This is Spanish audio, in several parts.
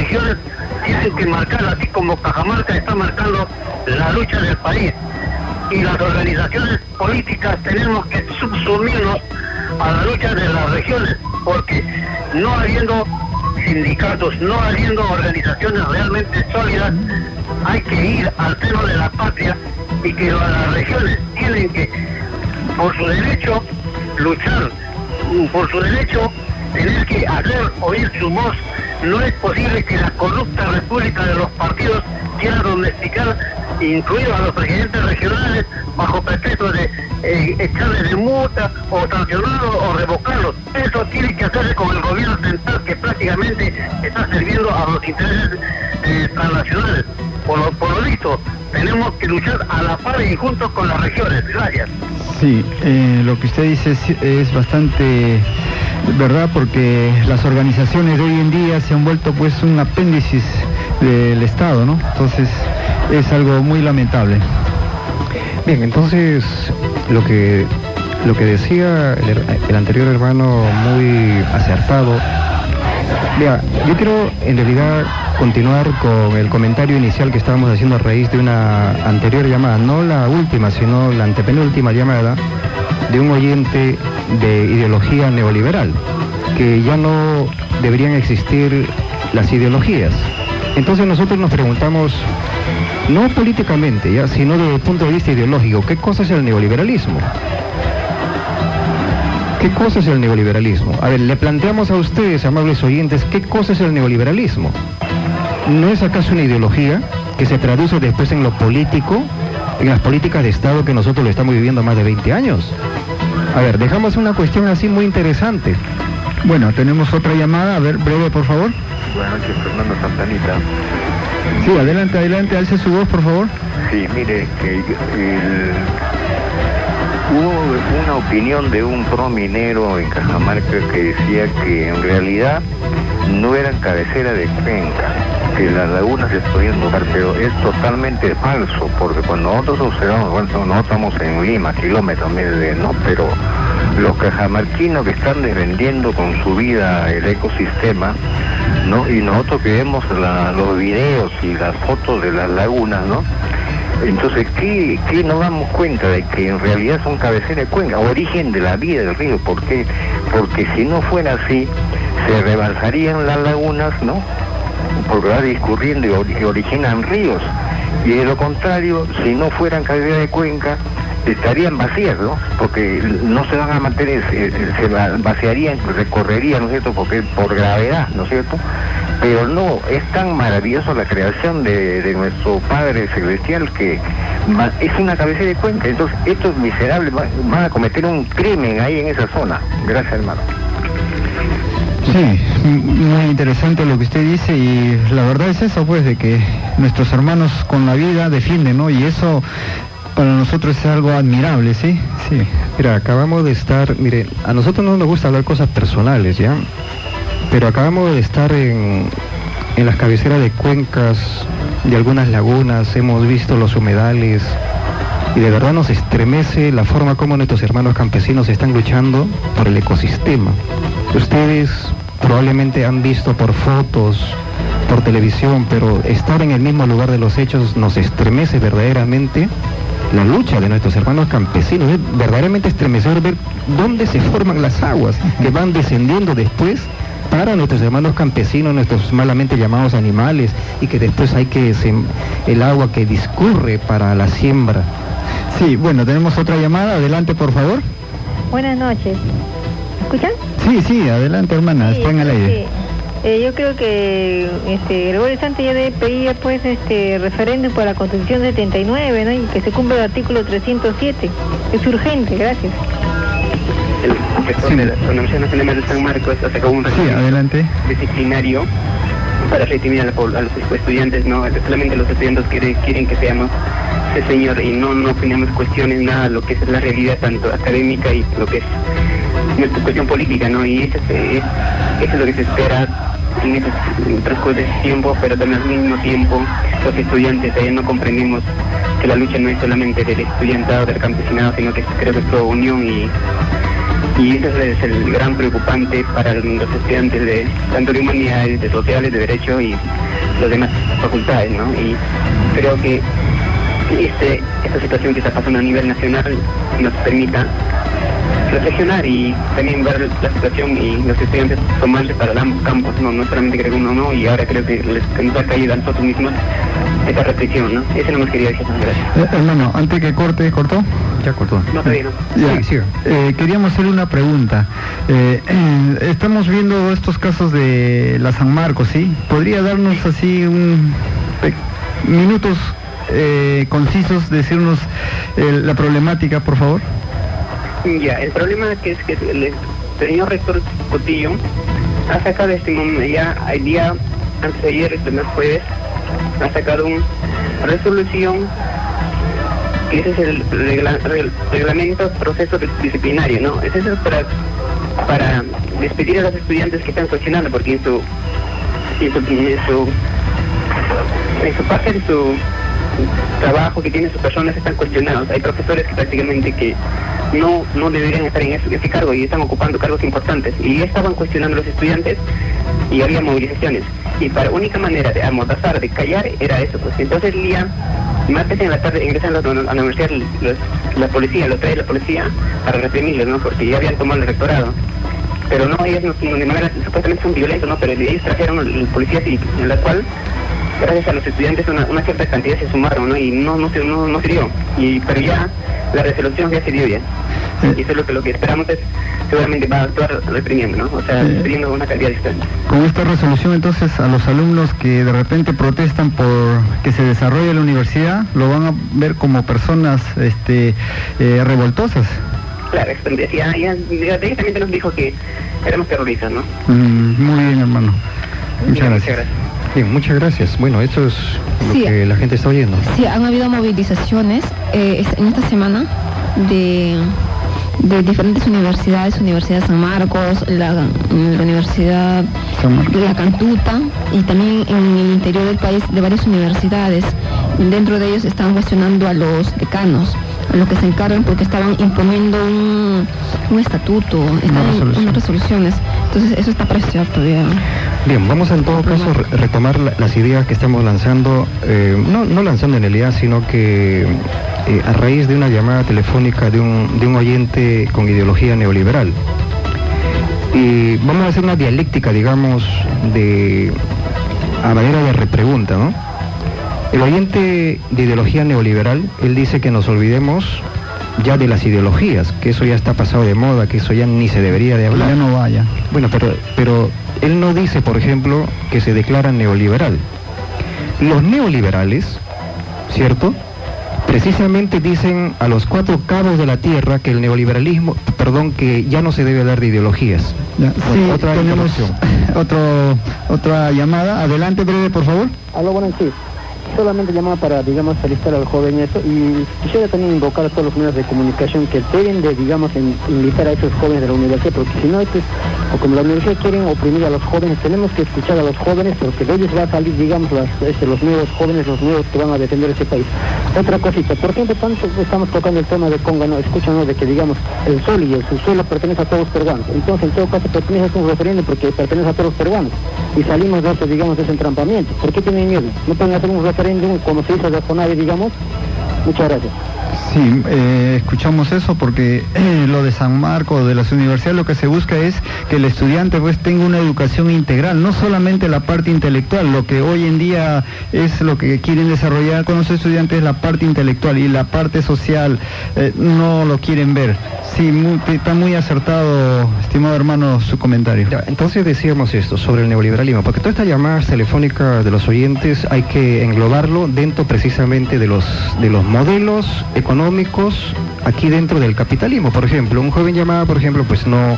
regiones tienen que marcar, así como Cajamarca está marcando la lucha del país. Y las organizaciones políticas tenemos que subsumirnos a la lucha de las regiones, porque no habiendo sindicatos, no habiendo organizaciones realmente sólidas, hay que ir al seno de la patria, y que las regiones tienen que, por su derecho, luchar, por su derecho, tener que hacer oír su voz. No es posible que la corrupta república de los partidos quiera domesticar, incluidos a los presidentes regionales, bajo pretexto de echarles de multa, o sancionarlos, o revocarlos. Eso tiene que hacerse con el gobierno central, que prácticamente está sirviendo a los intereses transnacionales. Por lo visto, tenemos que luchar a la par y juntos con las regiones. Gracias. Sí, lo que usted dice es bastante verdad, porque las organizaciones de hoy en día se han vuelto pues un apéndice del Estado, ¿no? Entonces es algo muy lamentable. Bien, entonces lo que decía el anterior hermano, muy acertado. Mira, yo quiero en realidad continuar con el comentario inicial que estábamos haciendo a raíz de una anterior llamada, no la última, sino la antepenúltima llamada de un oyente de ideología neoliberal, que ya no deberían existir las ideologías. Entonces nosotros nos preguntamos, no políticamente, ya, sino desde el punto de vista ideológico, ¿qué cosa es el neoliberalismo? ¿Qué cosa es el neoliberalismo? A ver, le planteamos a ustedes, amables oyentes, ¿qué cosa es el neoliberalismo? ¿No es acaso una ideología que se traduce después en lo político, en las políticas de Estado que nosotros lo estamos viviendo más de 20 años? A ver, dejamos una cuestión así muy interesante. Bueno, tenemos otra llamada, a ver, breve por favor. Buenas noches, Fernando Santanita. Sí, adelante, alce su voz por favor. Sí, mire, que hubo una opinión de un pro minero en Cajamarca que decía que en realidad no eran cabecera de cuenca, que las lagunas se podían mojar, pero es totalmente falso, porque cuando nosotros observamos, bueno, nosotros estamos en Lima, kilómetros de, ¿no? Pero los cajamarquinos que están defendiendo con su vida el ecosistema, ¿no? Y nosotros que vemos los videos y las fotos de las lagunas, ¿no? Entonces, ¿qué nos damos cuenta de que en realidad son cabecera de cuenca, origen de la vida del río? ¿Por qué? Porque si no fuera así, se rebalsarían las lagunas, ¿no? Porque va discurriendo y originan ríos. Y de lo contrario, si no fueran cabecera de cuenca, estarían vacías, ¿no? Porque no se van a mantener, se vaciarían, recorrerían, ¿no es cierto? Porque por gravedad, ¿no es cierto? Pero no, es tan maravilloso la creación de nuestro Padre Celestial que es una cabecera de cuenca. Entonces estos miserables van a cometer un crimen ahí en esa zona. Gracias, hermano. Sí, muy interesante lo que usted dice, y la verdad es eso, pues, de que nuestros hermanos con la vida defienden, ¿no? Y eso para nosotros es algo admirable, ¿sí? Sí. Mira, acabamos de estar, mire, a nosotros no nos gusta hablar cosas personales, ¿ya? Pero acabamos de estar en las cabeceras de cuencas de algunas lagunas, hemos visto los humedales, y de verdad nos estremece la forma como nuestros hermanos campesinos están luchando por el ecosistema. Ustedes probablemente han visto por fotos, por televisión, pero estar en el mismo lugar de los hechos nos estremece verdaderamente la lucha de nuestros hermanos campesinos. Es verdaderamente estremecedor ver dónde se forman las aguas que van descendiendo después para nuestros hermanos campesinos, nuestros malamente llamados animales, y que después hay que el agua que discurre para la siembra. Sí, bueno, tenemos otra llamada, adelante por favor. Buenas noches. ¿Me escuchan? Sí, adelante hermana, sí, están al aire. Yo creo que Gregorio Santos ya debe pedir pues referéndum por la Constitución 79, ¿no? Y que se cumpla el artículo 307. Es urgente, gracias. El gestor de la Universidad Nacional de San Marcos sacó un adelante disciplinario para reprimir a los estudiantes, ¿no? Solamente los estudiantes quieren que seamos ese señor y no opinamos cuestiones, nada, lo que es la realidad tanto académica y lo que es nuestra cuestión política, ¿no? Y eso es lo que se espera en ese transcurso de tiempo, pero también al mismo tiempo los estudiantes no comprendimos que la lucha no es solamente del estudiantado, del campesinado, sino que creo que es toda unión y Y ese es el gran preocupante para los estudiantes de tanto de humanidades, de sociales, de derecho y las demás facultades, ¿no? Y creo que esta situación que está pasando a nivel nacional nos permita reflexionar y también ver la situación y los estudiantes tomarse para ambos campos, no solamente creo uno, no, y ahora creo que nos ha caído a nosotros mismos esta reflexión, ¿no? Eso no más quería decir, gracias. Hermano, antes que corte, ¿cortó? Ya cortó. No, todavía no. Ya. Sí. Queríamos hacerle una pregunta. Estamos viendo estos casos de la San Marcos, ¿sí? ¿Podría darnos así minutos concisos, decirnos la problemática, por favor? Ya, el problema es que el señor rector Cotillo ha sacado ya el día antes de ayer, el jueves, ha sacado una resolución que ese es el reglamento proceso disciplinario, ¿no? Es eso para despedir a los estudiantes que están cuestionando, porque en su parte de su trabajo que tienen sus personas están cuestionados. Hay profesores que prácticamente que no deberían estar en ese cargo y están ocupando cargos importantes y estaban cuestionando a los estudiantes y había movilizaciones y para única manera de amordazar, de callar era eso, pues entonces el día martes en la tarde ingresan a la universidad la policía, lo trae la policía para reprimirlos, ¿no? Porque ya habían tomado el rectorado, pero no, ellos no, de manera supuestamente son violentos, ¿no? Pero ellos trajeron el policía en la cual gracias a los estudiantes una cierta cantidad se sumaron, ¿no? Y no sirvió. Pero ya la resolución ya se dio ya. Y eso es lo que esperamos es seguramente va a actuar reprimiendo, ¿no? O sea, reprimiendo una cantidad de estudiantes. Con esta resolución entonces a los alumnos que de repente protestan por que se desarrolle la universidad lo van a ver como personas revoltosas. Claro, ya directamente nos dijo que éramos terroristas, ¿no? Muy bien, hermano. Muchas gracias. Bien, muchas gracias. Bueno, esto es lo que la gente está oyendo. Sí, han habido movilizaciones en esta semana de diferentes universidades, Universidad San Marcos, la Universidad La Cantuta y también en el interior del país de varias universidades. Dentro de ellos estaban cuestionando a los decanos, a los que se encargan porque estaban imponiendo un estatuto, unas resoluciones. Entonces eso está para estudiar todavía. Bien, vamos en todo caso a retomar las ideas que estamos lanzando, no lanzando en realidad, sino que a raíz de una llamada telefónica de un oyente con ideología neoliberal. Y vamos a hacer una dialéctica, digamos, a manera de repregunta, ¿no? El oyente de ideología neoliberal, él dice que nos olvidemos ya de las ideologías, que eso ya está pasado de moda, que eso ya ni se debería de hablar. Ya no vaya. Bueno, pero él no dice, por ejemplo, que se declara neoliberal. Los neoliberales, ¿cierto?, precisamente dicen a los 4 cabos de la tierra que el neoliberalismo, que ya no se debe hablar de ideologías. Ya, sí, tenemos otra llamada. Adelante, breve, por favor. Aló, bueno, sí. Solamente llamaba para, digamos, felicitar al joven eso, y quisiera también invocar a todos los medios de comunicación que deben de, digamos, invitar a esos jóvenes de la universidad, porque si no, o como la universidad quieren oprimir a los jóvenes, tenemos que escuchar a los jóvenes, porque de ellos va a salir, digamos, los nuevos jóvenes, los nuevos que van a defender ese país. Otra cosita, por ejemplo, tanto estamos tocando el tema de Conga, ¿no? Escuchan, ¿no?, de que, digamos, el sol y el subsuelo pertenece a todos los peruanos. Entonces, en todo caso, pertenece a un referéndum porque pertenece a todos los peruanos. Y salimos de eso, digamos, de ese entrampamiento. ¿Por qué tienen miedo? ¿No pueden hacer un referéndum como se hizo de Fonade, digamos? Muchas gracias. Sí, escuchamos eso porque lo de San Marcos, de las universidades, lo que se busca es que el estudiante pues tenga una educación integral, no solamente la parte intelectual, lo que hoy en día es lo que quieren desarrollar con los estudiantes, la parte intelectual, y la parte social no lo quieren ver. Sí, está muy acertado, estimado hermano, su comentario. Ya, entonces decíamos esto sobre el neoliberalismo, porque todas estas llamadas telefónicas de los oyentes hay que englobarlo dentro precisamente de los modelos económicos aquí dentro del capitalismo. Por ejemplo, un joven llamada, por ejemplo, pues no,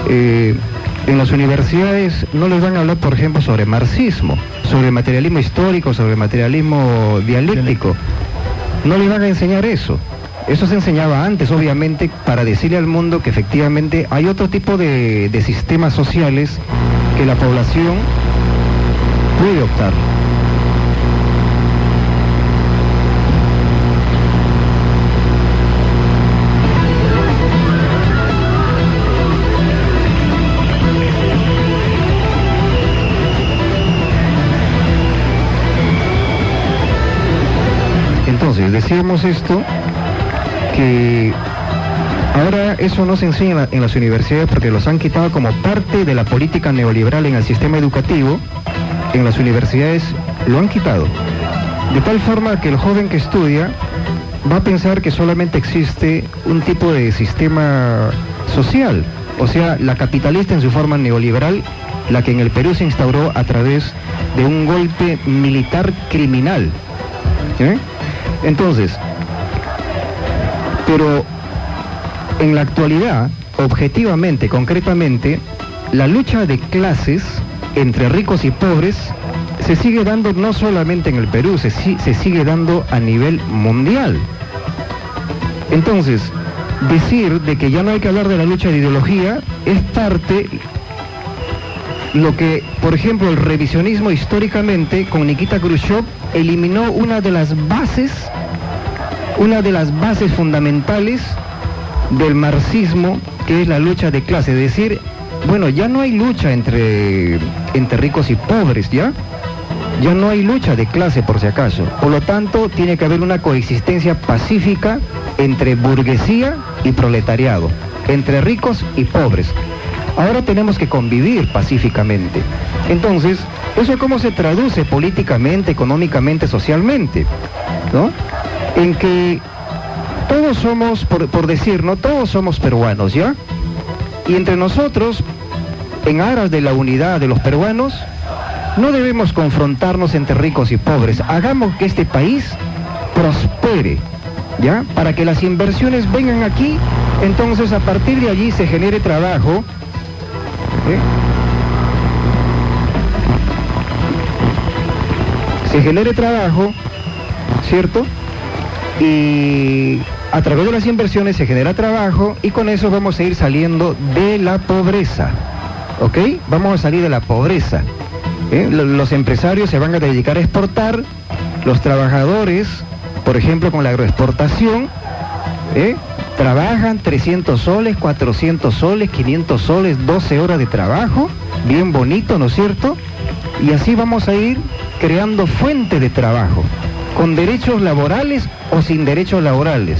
en las universidades no les van a hablar, por ejemplo, sobre marxismo, sobre materialismo histórico, sobre materialismo dialéctico. No les van a enseñar eso. Eso se enseñaba antes, obviamente, para decirle al mundo que efectivamente hay otro tipo de sistemas sociales que la población puede optar. Entonces, decíamos esto, que ahora eso no se enseña en las universidades porque los han quitado como parte de la política neoliberal en el sistema educativo. En las universidades lo han quitado. De tal forma que el joven que estudia va a pensar que solamente existe un tipo de sistema social, o sea, la capitalista en su forma neoliberal, la que en el Perú se instauró a través de un golpe militar criminal. Entonces, pero en la actualidad, objetivamente, concretamente, la lucha de clases entre ricos y pobres se sigue dando no solamente en el Perú, se sigue dando a nivel mundial. Entonces, decir de que ya no hay que hablar de la lucha de ideología es parte lo que, por ejemplo, el revisionismo históricamente con Nikita Khrushchev eliminó una de las bases fundamentales del marxismo, que es la lucha de clase. Es decir, bueno, ya no hay lucha entre ricos y pobres, ¿ya? Ya no hay lucha de clase, por si acaso. Por lo tanto, tiene que haber una coexistencia pacífica entre burguesía y proletariado, entre ricos y pobres. Ahora tenemos que convivir pacíficamente. Entonces, ¿eso cómo se traduce políticamente, económicamente, socialmente? ¿No? En que todos somos, por decir, ¿no? Todos somos peruanos, ¿ya? Y entre nosotros, en aras de la unidad de los peruanos, no debemos confrontarnos entre ricos y pobres. Hagamos que este país prospere, ¿ya? Para que las inversiones vengan aquí, entonces a partir de allí se genere trabajo. Se genere trabajo, ¿cierto? Y a través de las inversiones se genera trabajo y con eso vamos a ir saliendo de la pobreza, ¿ok? Vamos a salir de la pobreza. Los empresarios se van a dedicar a exportar, los trabajadores, por ejemplo, con la agroexportación, trabajan 300 soles, 400 soles, 500 soles, 12 horas de trabajo, bien bonito, ¿no es cierto? Y así vamos a ir creando fuente de trabajo, con derechos laborales o sin derechos laborales.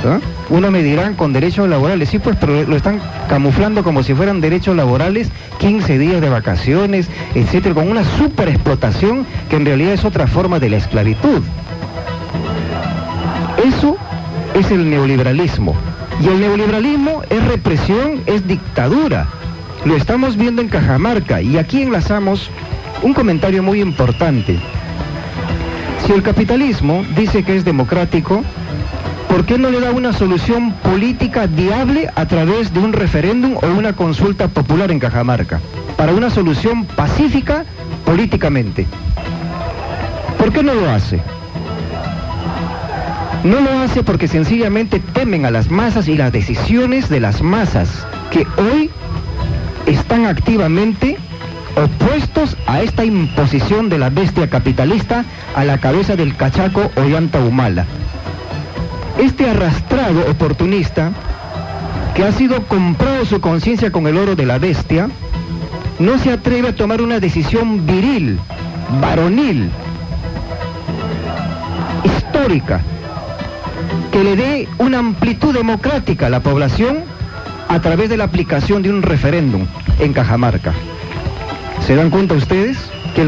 ¿Ah? Uno me dirán con derechos laborales, sí, pues, pero lo están camuflando como si fueran derechos laborales, 15 días de vacaciones, etcétera, con una superexplotación que en realidad es otra forma de la esclavitud. Eso es el neoliberalismo. Y el neoliberalismo es represión, es dictadura. Lo estamos viendo en Cajamarca y aquí enlazamos un comentario muy importante. Si el capitalismo dice que es democrático, ¿por qué no le da una solución política viable a través de un referéndum o una consulta popular en Cajamarca? Para una solución pacífica políticamente. ¿Por qué no lo hace? No lo hace porque sencillamente temen a las masas y las decisiones de las masas, que hoy están activamente opuestos a esta imposición de la bestia capitalista a la cabeza del cachaco Ollanta Humala. Este arrastrado oportunista, que ha sido comprado su conciencia con el oro de la bestia, no se atreve a tomar una decisión viril, varonil, histórica, que le dé una amplitud democrática a la población a través de la aplicación de un referéndum en Cajamarca. ¿Se dan cuenta ustedes que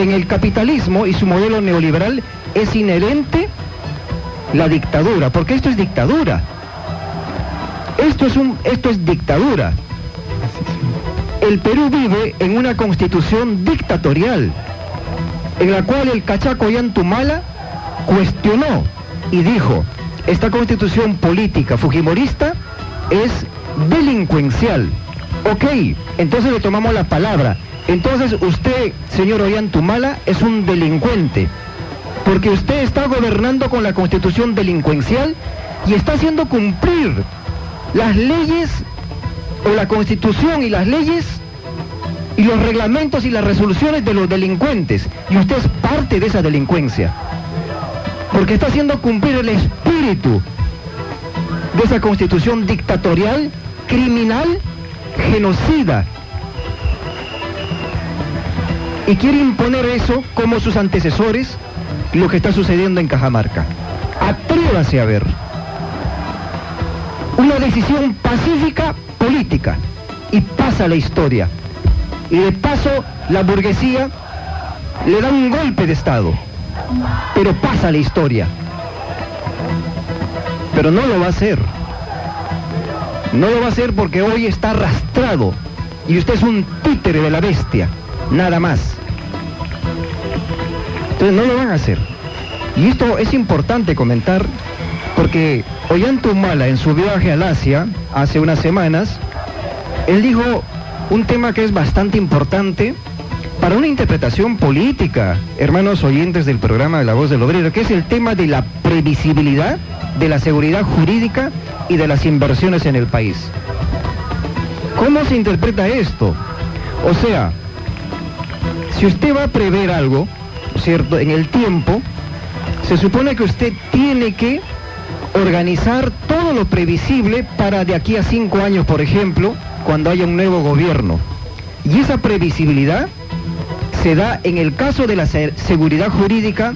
en el capitalismo y su modelo neoliberal es inherente la dictadura? Porque esto es dictadura. Esto es dictadura. El Perú vive en una constitución dictatorial, en la cual el cachaco Ollanta Humala cuestionó y dijo: esta constitución política fujimorista es delincuencial. Ok, entonces le tomamos la palabra. Entonces usted, señor Ollanta Humala, es un delincuente, porque usted está gobernando con la constitución delincuencial y está haciendo cumplir las leyes, o la constitución y las leyes y los reglamentos y las resoluciones de los delincuentes, y usted es parte de esa delincuencia, porque está haciendo cumplir el espíritu de esa constitución dictatorial, criminal, genocida, y quiere imponer eso como sus antecesores lo que está sucediendo en Cajamarca. Atrévase a ver. Una decisión pacífica política y pasa la historia. Y de paso la burguesía le da un golpe de Estado, pero pasa la historia. Pero no lo va a hacer. No lo va a hacer porque hoy está arrastrado y usted es un títere de la bestia, nada más. Entonces no lo van a hacer. Y esto es importante comentar porque Ollanta Humala, en su viaje al Asia hace unas semanas, él dijo un tema que es bastante importante para una interpretación política, hermanos oyentes del programa de La Voz del Obrero, que es el tema de la previsibilidad de la seguridad jurídica y de las inversiones en el país. ¿Cómo se interpreta esto? O sea, si usted va a prever algo, ¿cierto?, en el tiempo, se supone que usted tiene que organizar todo lo previsible para de aquí a 5 años, por ejemplo, cuando haya un nuevo gobierno. Y esa previsibilidad se da en el caso de la seguridad jurídica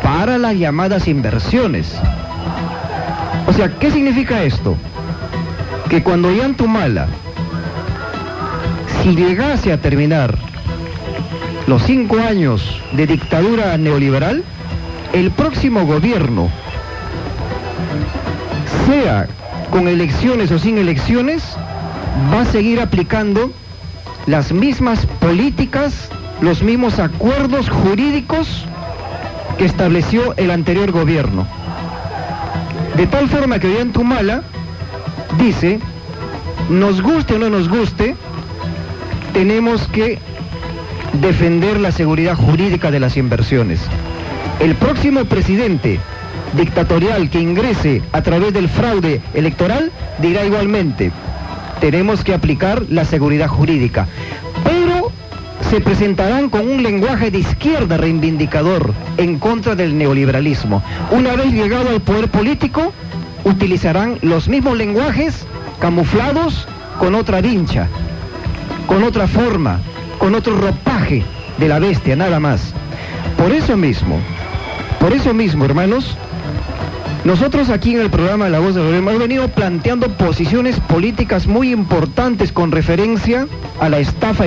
para las llamadas inversiones. O sea, ¿qué significa esto? Que cuando Ollanta Humala, si llegase a terminar los 5 años de dictadura neoliberal, el próximo gobierno, sea con elecciones o sin elecciones, va a seguir aplicando las mismas políticas, los mismos acuerdos jurídicos que estableció el anterior gobierno. De tal forma que Ollanta Humala dice, nos guste o no nos guste, tenemos que defender la seguridad jurídica de las inversiones. El próximo presidente dictatorial que ingrese a través del fraude electoral dirá igualmente, tenemos que aplicar la seguridad jurídica, pero se presentarán con un lenguaje de izquierda reivindicador en contra del neoliberalismo. Una vez llegado al poder político, utilizarán los mismos lenguajes camuflados con otra vincha, con otra forma, con otro ropaje de la bestia, nada más. Por eso mismo, hermanos, nosotros aquí en el programa de La Voz del Obrero hemos venido planteando posiciones políticas muy importantes con referencia a la estafa